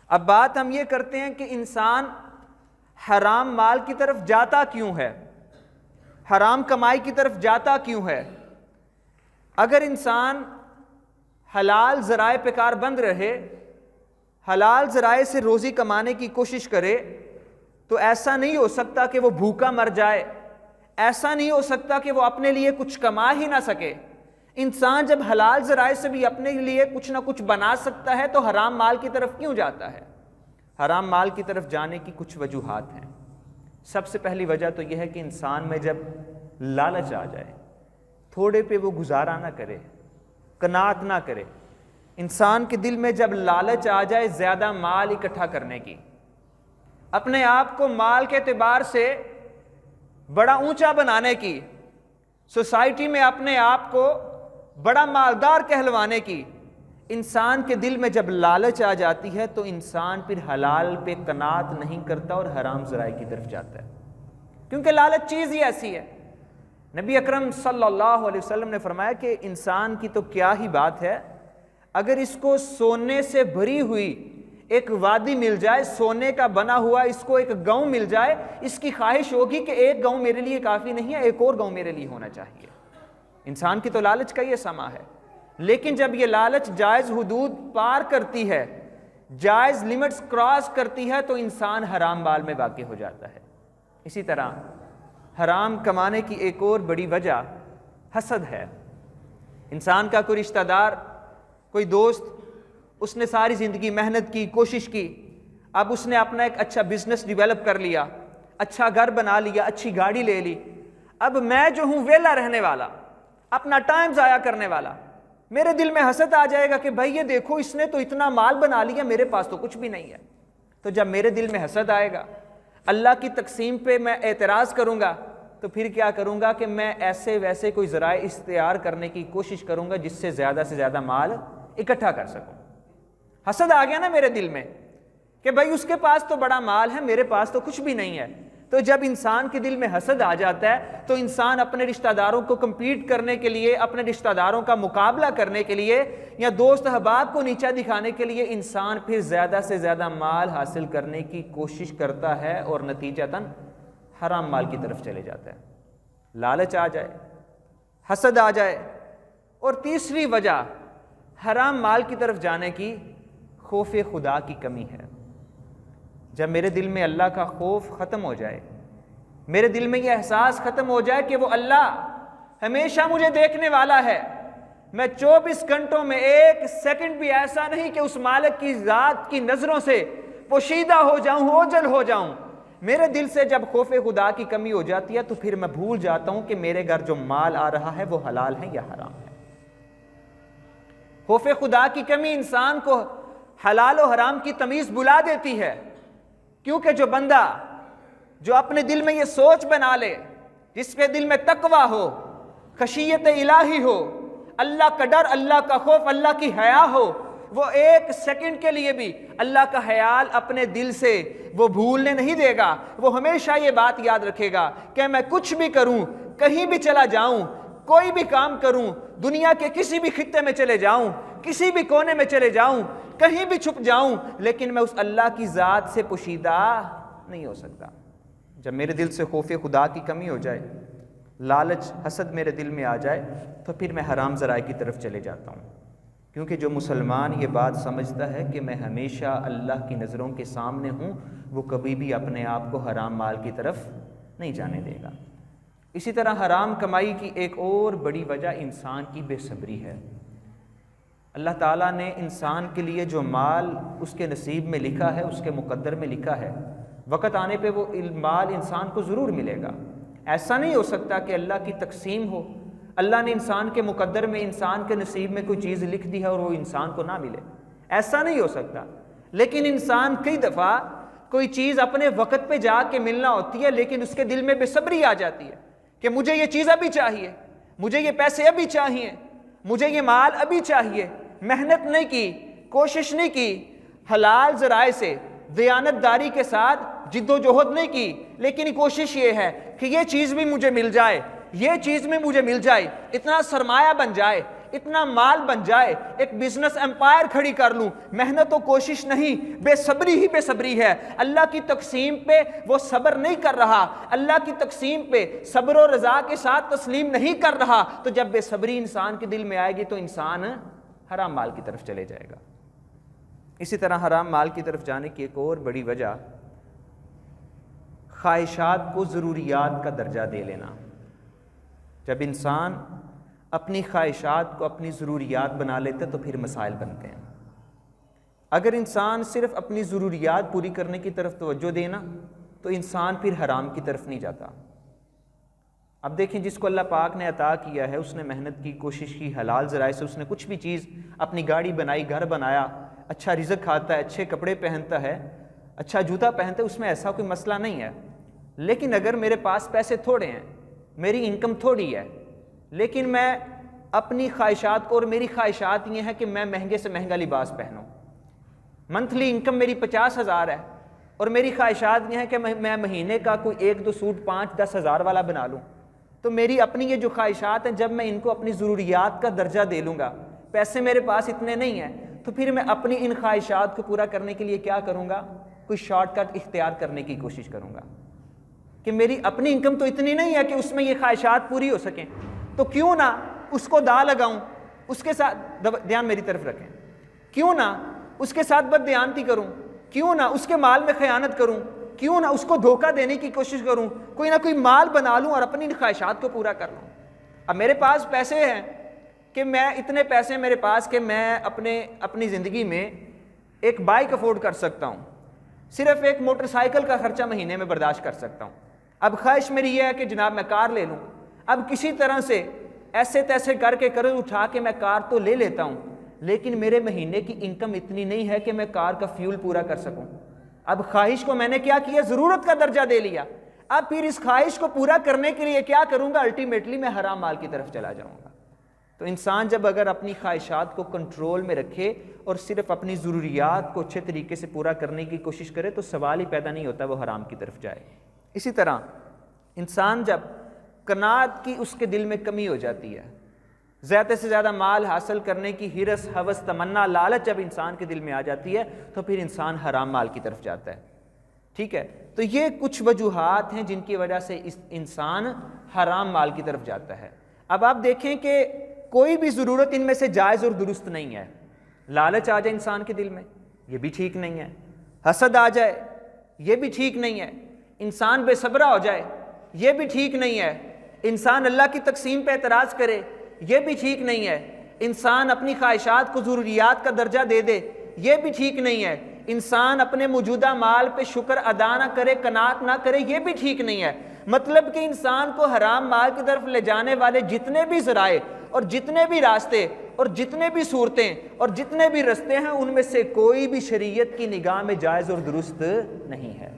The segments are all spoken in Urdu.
اب بات ہم یہ کرتے ہیں کہ انسان حرام مال کی طرف جاتا کیوں ہے، حرام کمائی کی طرف جاتا کیوں ہے؟ اگر انسان حلال ذرائع پہ کار بند رہے، حلال ذرائع سے روزی کمانے کی کوشش کرے، تو ایسا نہیں ہو سکتا کہ وہ بھوکا مر جائے، ایسا نہیں ہو سکتا کہ وہ اپنے لیے کچھ کما ہی نہ سکے۔ انسان جب حلال ذرائع سے بھی اپنے لیے کچھ نہ کچھ بنا سکتا ہے تو حرام مال کی طرف کیوں جاتا ہے؟ حرام مال کی طرف جانے کی کچھ وجوہات ہیں۔ سب سے پہلی وجہ تو یہ ہے کہ انسان میں جب لالچ آ جائے، تھوڑے پہ وہ گزارا نہ کرے، قناعت نہ کرے۔ انسان کے دل میں جب لالچ آ جائے زیادہ مال اکٹھا کرنے کی، اپنے آپ کو مال کے اعتبار سے بڑا اونچا بنانے کی، سوسائٹی میں اپنے آپ کو بڑا مالدار کہلوانے کی، انسان کے دل میں جب لالچ آ جاتی ہے تو انسان پھر حلال پہ قناعت نہیں کرتا اور حرام ذرائع کی طرف جاتا ہے، کیونکہ لالچ چیز ہی ایسی ہے۔ نبی اکرم صلی اللہ علیہ وسلم نے فرمایا کہ انسان کی تو کیا ہی بات ہے، اگر اس کو سونے سے بھری ہوئی ایک وادی مل جائے، سونے کا بنا ہوا اس کو ایک گاؤں مل جائے، اس کی خواہش ہوگی کہ ایک گاؤں میرے لیے کافی نہیں ہے، ایک اور گاؤں میرے لیے ہونا چاہیے۔ انسان کی تو لالچ کا یہ سما ہے، لیکن جب یہ لالچ جائز حدود پار کرتی ہے، جائز لیمٹس کراس کرتی ہے، تو انسان حرام مال میں واقع ہو جاتا ہے۔ اسی طرح حرام کمانے کی ایک اور بڑی وجہ حسد ہے۔ انسان کا کوئی رشتہ دار، کوئی دوست، اس نے ساری زندگی محنت کی، کوشش کی، اب اس نے اپنا ایک اچھا بزنس ڈیولپ کر لیا، اچھا گھر بنا لیا، اچھی گاڑی لے لی، اب میں جو ہوں ویلا رہنے والا، اپنا ٹائم ضائع کرنے والا، میرے دل میں حسد آ جائے گا کہ بھائی یہ دیکھو اس نے تو اتنا مال بنا لیا، میرے پاس تو کچھ بھی نہیں ہے۔ تو جب میرے دل میں حسد آئے گا، اللہ کی تقسیم پہ میں اعتراض کروں گا، تو پھر کیا کروں گا کہ میں ایسے ویسے کوئی ذرائع اختیار کرنے کی کوشش کروں گا جس سے زیادہ مال اکٹھا کر سکوں۔ حسد آ گیا نا میرے دل میں کہ بھائی اس کے پاس تو بڑا مال ہے، میرے پاس تو کچھ بھی نہیں ہے۔ تو جب انسان کے دل میں حسد آ جاتا ہے تو انسان اپنے رشتہ داروں کو کمپیٹ کرنے کے لیے، اپنے رشتہ داروں کا مقابلہ کرنے کے لیے، یا دوست احباب کو نیچا دکھانے کے لیے انسان پھر زیادہ سے زیادہ مال حاصل کرنے کی کوشش کرتا ہے اور نتیجتاً حرام مال کی طرف چلے جاتا ہے۔ لالچ آ جائے، حسد آ جائے، اور تیسری وجہ حرام مال کی طرف جانے کی خوف خدا کی کمی ہے۔ جب میرے دل میں اللہ کا خوف ختم ہو جائے، میرے دل میں یہ احساس ختم ہو جائے کہ وہ اللہ ہمیشہ مجھے دیکھنے والا ہے، میں 24 گھنٹوں میں ایک سیکنڈ بھی ایسا نہیں کہ اس مالک کی ذات کی نظروں سے پوشیدہ ہو جاؤں، اوجھل ہو جاؤں، میرے دل سے جب خوف خدا کی کمی ہو جاتی ہے تو پھر میں بھول جاتا ہوں کہ میرے گھر جو مال آ رہا ہے وہ حلال ہے یا حرام ہے۔ خوف خدا کی کمی انسان کو حلال و حرام کی تمیز بلا دیتی ہے، کیونکہ جو بندہ جو اپنے دل میں یہ سوچ بنا لے، جس کے دل میں تقویٰ ہو، خشیت الہی ہو، اللہ کا ڈر، اللہ کا خوف، اللہ کی حیا ہو، وہ ایک سیکنڈ کے لیے بھی اللہ کا خیال اپنے دل سے وہ بھولنے نہیں دے گا۔ وہ ہمیشہ یہ بات یاد رکھے گا کہ میں کچھ بھی کروں، کہیں بھی چلا جاؤں، کوئی بھی کام کروں، دنیا کے کسی بھی خطے میں چلے جاؤں، کسی بھی کونے میں چلے جاؤں، کہیں بھی چھپ جاؤں، لیکن میں اس اللہ کی ذات سے پوشیدہ نہیں ہو سکتا۔ جب میرے دل سے خوف خدا کی کمی ہو جائے، لالچ، حسد میرے دل میں آ جائے، تو پھر میں حرام ذرائع کی طرف چلے جاتا ہوں، کیونکہ جو مسلمان یہ بات سمجھتا ہے کہ میں ہمیشہ اللہ کی نظروں کے سامنے ہوں، وہ کبھی بھی اپنے آپ کو حرام مال کی طرف نہیں جانے دے گا۔ اسی طرح حرام کمائی کی ایک اور بڑی وجہ انسان کی بے صبری ہے۔ اللہ تعالیٰ نے انسان کے لیے جو مال اس کے نصیب میں لکھا ہے، اس کے مقدر میں لکھا ہے، وقت آنے پہ وہ مال انسان کو ضرور ملے گا۔ ایسا نہیں ہو سکتا کہ اللہ کی تقسیم ہو، اللہ نے انسان کے مقدر میں، انسان کے نصیب میں کوئی چیز لکھ دی ہے اور وہ انسان کو نہ ملے، ایسا نہیں ہو سکتا۔ لیکن انسان کئی دفعہ کوئی چیز اپنے وقت پہ جا کے ملنا ہوتی ہے، لیکن اس کے دل میں بے صبری آ جاتی ہے کہ مجھے یہ چیز ابھی چاہیے، مجھے یہ پیسے ابھی چاہیے، مجھے یہ مال ابھی چاہیے۔ محنت نہیں کی، کوشش نہیں کی، حلال ذرائع سے دیانت داری کے ساتھ جد و جہد نہیں کی، لیکن کوشش یہ ہے کہ یہ چیز بھی مجھے مل جائے، یہ چیز میں مجھے مل جائے، اتنا سرمایہ بن جائے، اتنا مال بن جائے، ایک بزنس امپائر کھڑی کر لوں، محنت و کوشش نہیں، بے صبری ہی بے صبری ہے، اللہ کی تقسیم پہ وہ صبر نہیں کر رہا، اللہ کی تقسیم پہ صبر و رضا کے ساتھ تسلیم نہیں کر رہا، تو جب بے صبری انسان کے دل میں آئے گی تو انسان حرام مال کی طرف چلے جائے گا۔ اسی طرح حرام مال کی طرف جانے کی ایک اور بڑی وجہ خواہشات کو ضروریات کا درجہ دے لینا۔ جب انسان اپنی خواہشات کو اپنی ضروریات بنا لیتا ہے تو پھر مسائل بنتے ہیں۔ اگر انسان صرف اپنی ضروریات پوری کرنے کی طرف توجہ دینا تو انسان پھر حرام کی طرف نہیں جاتا۔ اب دیکھیں، جس کو اللہ پاک نے عطا کیا ہے، اس نے محنت کی، کوشش کی، حلال ذرائع سے اس نے کچھ بھی چیز، اپنی گاڑی بنائی، گھر بنایا، اچھا رزق کھاتا ہے، اچھے کپڑے پہنتا ہے، اچھا جوتا پہنتا ہے، اس میں ایسا کوئی مسئلہ نہیں ہے۔ لیکن اگر میرے پاس پیسے تھوڑے ہیں، میری انکم تھوڑی ہے، لیکن میں اپنی خواہشات کو، اور میری خواہشات یہ ہیں کہ میں مہنگے سے مہنگا لباس پہنوں، منتھلی انکم میری 50,000 ہے، اور میری خواہشات یہ ہیں کہ میں مہینے کا کوئی 1-2 سوٹ 5-10 ہزار والا بنا لوں، تو میری اپنی یہ جو خواہشات ہیں، جب میں ان کو اپنی ضروریات کا درجہ دے لوں گا، پیسے میرے پاس اتنے نہیں ہیں، تو پھر میں اپنی ان خواہشات کو پورا کرنے کے لیے کیا کروں گا؟ کوئی شارٹ کٹ اختیار کرنے کی کوشش کروں گا کہ میری اپنی انکم تو اتنی نہیں ہے کہ اس میں یہ خواہشات پوری ہو سکیں، تو کیوں نہ اس کو دا لگاؤں، اس کے ساتھ دھیان میری طرف رکھیں، کیوں نہ اس کے ساتھ بددیانتی کروں، کیوں نہ اس کے مال میں خیانت کروں، کیوں نہ اس کو دھوکہ دینے کی کوشش کروں، کوئی نہ کوئی مال بنا لوں اور اپنی خواہشات کو پورا کر لوں۔ اب میرے پاس پیسے ہیں کہ میں اتنے پیسے میرے پاس کہ میں اپنی زندگی میں ایک بائک افورڈ کر سکتا ہوں، صرف ایک موٹر سائیکل کا خرچہ مہینے میں برداشت کر سکتا ہوں۔ اب خواہش میری یہ ہے کہ جناب میں کار لے لوں، اب کسی طرح سے ایسے تیسے کر کے قرض اٹھا کے میں کار تو لے لیتا ہوں، لیکن میرے مہینے کی انکم اتنی نہیں ہے کہ میں کار کا فیول پورا کر سکوں۔ اب خواہش کو میں نے کیا کیا؟ ضرورت کا درجہ دے لیا۔ اب پھر اس خواہش کو پورا کرنے کے لیے کیا کروں گا؟ الٹیمیٹلی میں حرام مال کی طرف چلا جاؤں گا۔ تو انسان جب اگر اپنی خواہشات کو کنٹرول میں رکھے اور صرف اپنی ضروریات کو اچھے طریقے سے پورا کرنے کی کوشش کرے تو سوال ہی پیدا نہیں ہوتا وہ حرام کی طرف جائے۔ اسی طرح انسان جب قناعت کی اس کے دل میں کمی ہو جاتی ہے، زیادہ سے زیادہ مال حاصل کرنے کی ہرس، ہوس، تمنا، لالچ جب انسان کے دل میں آ جاتی ہے تو پھر انسان حرام مال کی طرف جاتا ہے۔ ٹھیک ہے، تو یہ کچھ وجوہات ہیں جن کی وجہ سے انسان حرام مال کی طرف جاتا ہے۔ اب آپ دیکھیں کہ کوئی بھی ضرورت ان میں سے جائز اور درست نہیں ہے۔ لالچ آ جائے انسان کے دل میں، یہ بھی ٹھیک نہیں ہے۔ حسد آ جائے، یہ بھی ٹھیک نہیں ہے۔ انسان بے صبرہ ہو جائے، یہ بھی ٹھیک نہیں ہے۔ انسان اللہ کی تقسیم پہ اعتراض کرے، یہ بھی ٹھیک نہیں ہے۔ انسان اپنی خواہشات کو ضروریات کا درجہ دے دے، یہ بھی ٹھیک نہیں ہے۔ انسان اپنے موجودہ مال پہ شکر ادا نہ کرے، قناعت نہ کرے، یہ بھی ٹھیک نہیں ہے۔ مطلب کہ انسان کو حرام مال کی طرف لے جانے والے جتنے بھی ذرائع اور جتنے بھی راستے اور جتنے بھی صورتیں اور جتنے بھی رستے ہیں، ان میں سے کوئی بھی شریعت کی نگاہ میں جائز اور درست نہیں ہے۔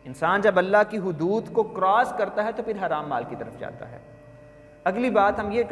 انسان جب اللہ کی حدود کو کراس کرتا ہے تو پھر حرام مال کی طرف جاتا ہے۔ اگلی بات ہم یہ